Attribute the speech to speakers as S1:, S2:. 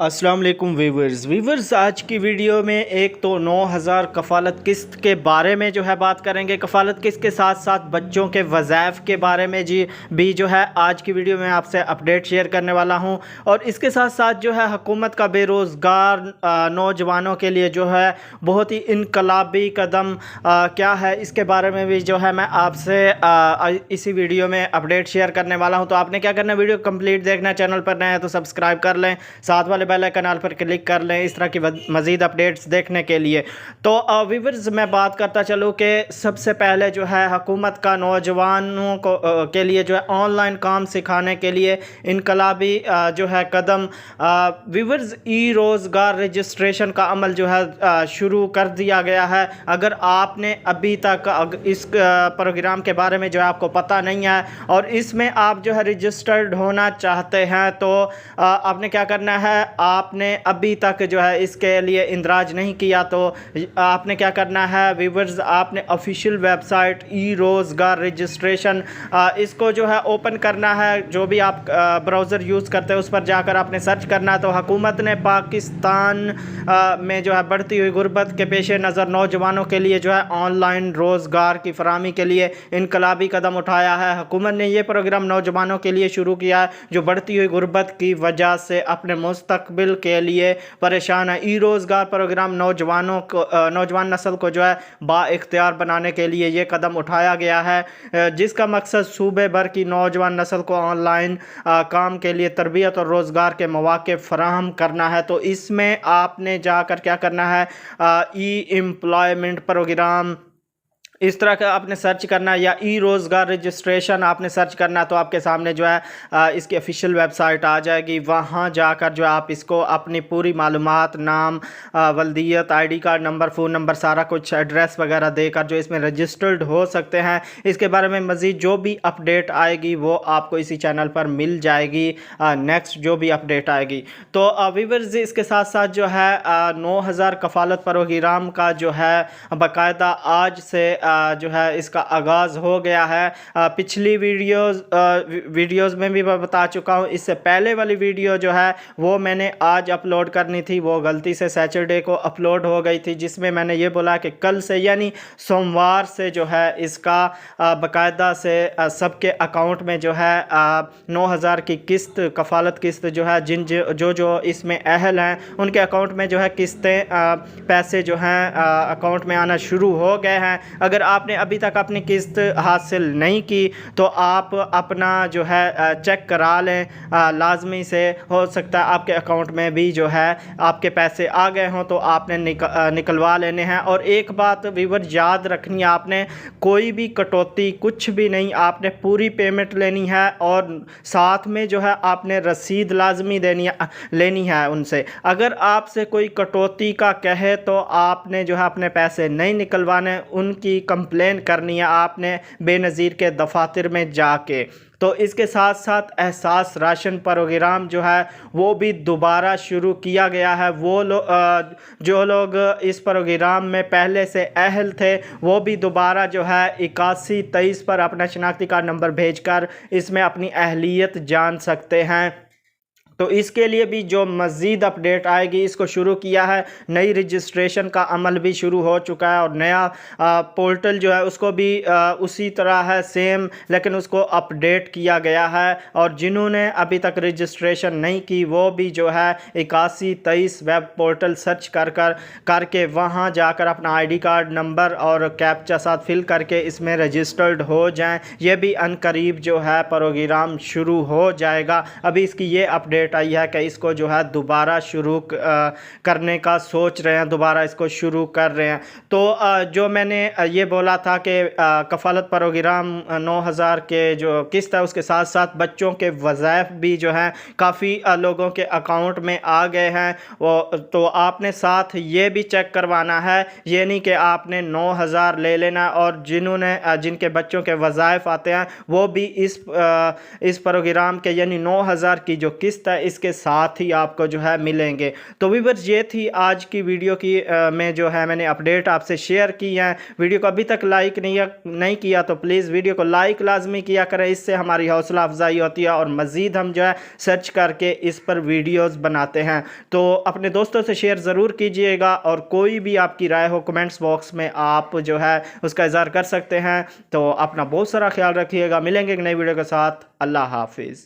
S1: अस्सलाम वालेकुम वीवर्स आज की वीडियो में एक तो 9000 कफ़ालत किस्त के बारे में जो है बात करेंगे। कफ़ालत किस्त के साथ साथ बच्चों के वज़ाइफ के बारे में भी जो है आज की वीडियो में आपसे अपडेट शेयर करने वाला हूं। और इसके साथ साथ जो है हुकूमत का बेरोज़गार नौजवानों के लिए जो है बहुत ही इनकलाबी कदम क्या है, इसके बारे में भी जो है मैं आपसे इसी वीडियो में अपडेट शेयर करने वाला हूँ। तो आपने क्या करना है, वीडियो कंप्लीट देखना, चैनल पर नए हैं तो सब्सक्राइब कर लें, साथ वाले बेल आइकन पर क्लिक कर लें इस तरह की मज़ीद अपडेट्स देखने के लिए। तो व्यूअर्स मैं बात करता चलूँ कि सबसे पहले जो है हुकूमत का नौजवानों को के लिए जो है ऑनलाइन काम सिखाने के लिए इनकलाबी जो है कदम व्यूअर्स ई रोज़गार रजिस्ट्रेशन का अमल जो है शुरू कर दिया गया है। अगर आपने अभी तक इस प्रोग्राम के बारे में जो है आपको पता नहीं है और इसमें आप जो है रजिस्टर्ड होना चाहते हैं तो आपने क्या करना है, आपने अभी तक जो है इसके लिए इंदराज नहीं किया तो आपने क्या करना है व्यूअर्स, आपने ऑफिशियल वेबसाइट ई रोज़गार रजिस्ट्रेशन इसको जो है ओपन करना है। जो भी आप ब्राउज़र यूज़ करते हैं उस पर जाकर आपने सर्च करना है। तो हुकूमत ने पाकिस्तान में जो है बढ़ती हुई गुर्बत के पेश नज़र नौजवानों के लिए जो है ऑनलाइन रोज़गार की फराहमी के लिए इनकलाबी कदम उठाया है। हुकूमत ने ये प्रोग्राम नौजवानों के लिए शुरू किया है जो बढ़ती हुई गुर्बत की वजह से अपने मुस्तकबिल के लिए परेशान है। ई रोज़गार प्रोग्राम नौजवान नस्ल को जो है बाइख्तियार बनाने के लिए ये कदम उठाया गया है, जिसका मकसद सूबे भर की नौजवान नस्ल को ऑनलाइन काम के लिए तरबियत और रोज़गार के मौक़े फराहम करना है। तो इसमें आपने जाकर क्या करना है, ई एम्प्लॉयमेंट प्रोग्राम इस तरह का आपने सर्च करना है या ई रोज़गार रजिस्ट्रेशन आपने सर्च करना, तो आपके सामने जो है इसकी ऑफिशियल वेबसाइट आ जाएगी। वहाँ जाकर जो आप इसको अपनी पूरी मालूमात, नाम, वल्दियत, ID card number, phone number, सारा कुछ एड्रेस वगैरह देकर जो इसमें रजिस्टर्ड हो सकते हैं। इसके बारे में मज़ीद जो भी अपडेट आएगी वो आपको इसी चैनल पर मिल जाएगी, नेक्स्ट जो भी अपडेट आएगी। तो व्यूअर्स इसके साथ साथ जो है 9000 कफ़ालत प्रोग्राम का जो है बाकायदा आज से जो है इसका आगाज़ हो गया है। पिछली वीडियोज़ में भी मैं बता चुका हूँ। इससे पहले वाली वीडियो जो है वो मैंने आज अपलोड करनी थी, वो गलती से सैटरडे को अपलोड हो गई थी, जिसमें मैंने ये बोला कि कल से यानी सोमवार से जो है इसका बाकायदा से सबके अकाउंट में जो है 9000 की किस्त, कफ़ालत किस्त जो है जो इसमें अहल हैं उनके अकाउंट में जो है किस्तें पैसे जो हैं अकाउंट में आना शुरू हो गए हैं। अगर आपने अभी तक अपनी किस्त हासिल नहीं की तो आप अपना जो है चेक करा लें, लाजमी से हो सकता है आपके अकाउंट में भी जो है आपके पैसे आ गए हों तो आपने निकलवा लेने हैं। और एक बात व्यूअर याद रखनी है, आपने कोई भी कटौती कुछ भी नहीं, आपने पूरी पेमेंट लेनी है और साथ में जो है आपने रसीद लाजमी लेनी है उनसे। अगर आपसे कोई कटौती का कहे तो आपने जो है अपने पैसे नहीं निकलवाने, उनकी कंप्लेन करनी है आपने बेनज़ीर के दफातर में जाके। तो इसके साथ साथ एहसास राशन प्रोग्राम जो है वो भी दोबारा शुरू किया गया है। वो जो लोग इस प्रोग्राम में पहले से अहल थे वो भी दोबारा जो है 8123 पर अपना शनाख्ती कार्ड नंबर भेजकर इसमें अपनी अहलियत जान सकते हैं। तो इसके लिए भी जो मज़ीद अपडेट आएगी इसको शुरू किया है। नई रजिस्ट्रेशन का अमल भी शुरू हो चुका है और नया पोर्टल जो है उसको भी उसी तरह है सेम, लेकिन उसको अपडेट किया गया है। और जिन्होंने अभी तक रजिस्ट्रेशन नहीं की वो भी जो है 8123 वेब पोर्टल सर्च करके वहाँ जाकर अपना आईडी कार्ड नंबर और कैप्चा साथ फिल करके इसमें रजिस्टर्ड हो जाएं। ये भी अनकरीब जो है प्रोग्राम शुरू हो जाएगा। अभी इसकी ये अपडेट आई है कि इसको जो है दोबारा शुरू करने का सोच रहे हैं, दोबारा इसको शुरू कर रहे हैं। तो जो मैंने ये बोला था कि कफ़ालत प्रोग्राम 9000 के जो किस्त है उसके साथ साथ बच्चों के वज़ाइफ भी जो हैं काफ़ी लोगों के अकाउंट में आ गए हैं। तो आपने साथ ये भी चेक करवाना है, ये नहीं कि आपने 9000 ले लेना और जिनके बच्चों के वज़ाइफ आते हैं वो भी इस प्रोग्राम के यानी 9000 की जो किस्त है इसके साथ ही आपको जो है मिलेंगे। तो व्यूअर्स ये थी आज की वीडियो की में जो है मैंने अपडेट आपसे शेयर की है। वीडियो को अभी तक लाइक नहीं किया तो प्लीज़ वीडियो को लाइक लाजमी किया करें, इससे हमारी हौसला अफजाई होती है और मज़ीद हम जो है सर्च करके इस पर वीडियोस बनाते हैं। तो अपने दोस्तों से शेयर ज़रूर कीजिएगा और कोई भी आपकी राय हो कमेंट्स बॉक्स में आप जो है उसका इज़हार कर सकते हैं। तो अपना बहुत सारा ख्याल रखिएगा, मिलेंगे एक नई वीडियो के साथ। अल्लाह हाफिज़।